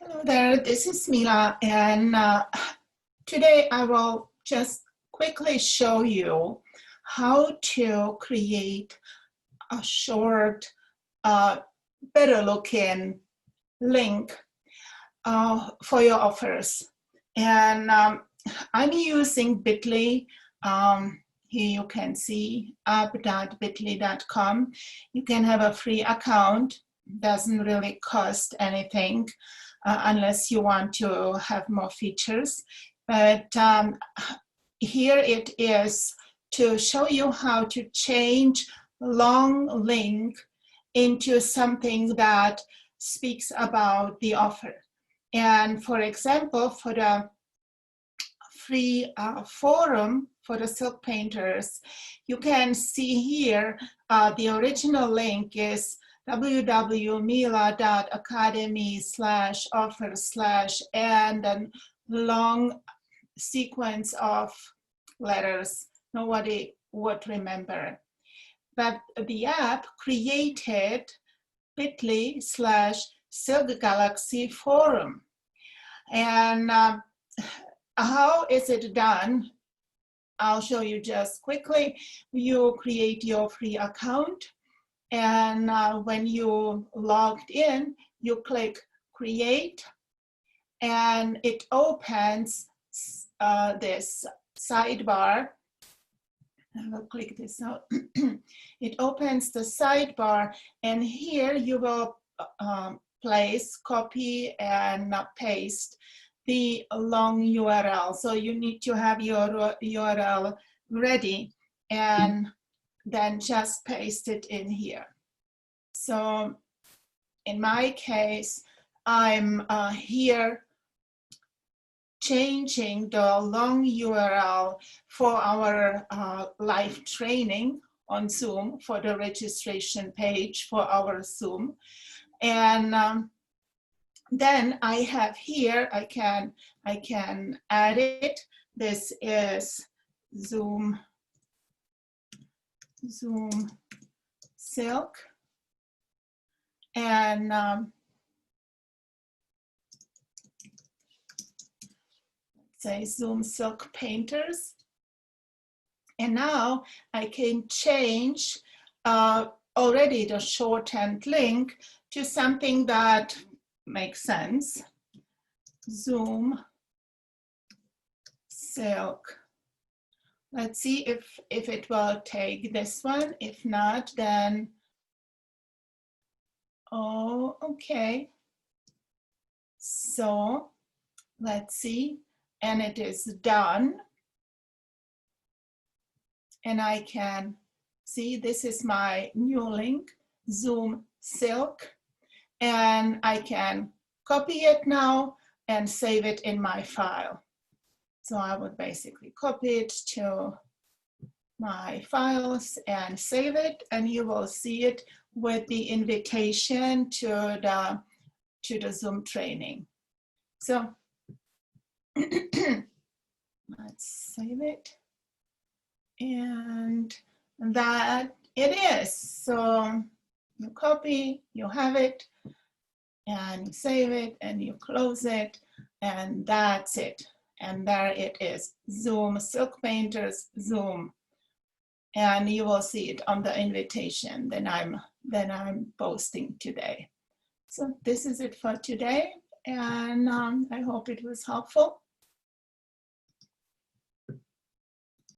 Hello there, this is Mila, and today I will just quickly show you how to create a short, better looking link for your offers. And I'm using Bitly. Here you can see app.bitly.com. You can have a free account, doesn't really cost anything. Unless you want to have more features. But here it is to show you how to change long link into something that speaks about the offer. And for example, for the free forum for the silk painters, you can see here the original link is www.mila.academy/offer/ and a long sequence of letters. Nobody would remember. But the app created bit.ly/Silk Galaxy Forum. And how is it done? I'll show you just quickly. You create your free account. And when you logged in, you click create, and it opens this sidebar. I will click this out. It opens the sidebar, and here you will place, copy, and paste the long URL. So you need to have your URL ready, and then just paste it in here. So in my case, I'm here changing the long URL for our live training on Zoom, for the registration page for our Zoom. And then I have here, I can add it. This is Zoom Silk, and say Zoom Silk Painters. And now I can change already the shortened link to something that makes sense. Zoom Silk. Let's see if it will take this one. If not, then, oh, okay. So let's see, and it is done. And I can see this is my new link, Zoom Silk. And I can copy it now and save it in my file. So I would basically copy it to my files and save it, and you will see it with the invitation to the Zoom training. So let's save it, and that it is. So you copy, you have it, and you save it, and you close it, and that's it. And there it is, Zoom Silk Painters Zoom. And you will see it on the invitation that I'm posting today. So this is it for today, and I hope it was helpful.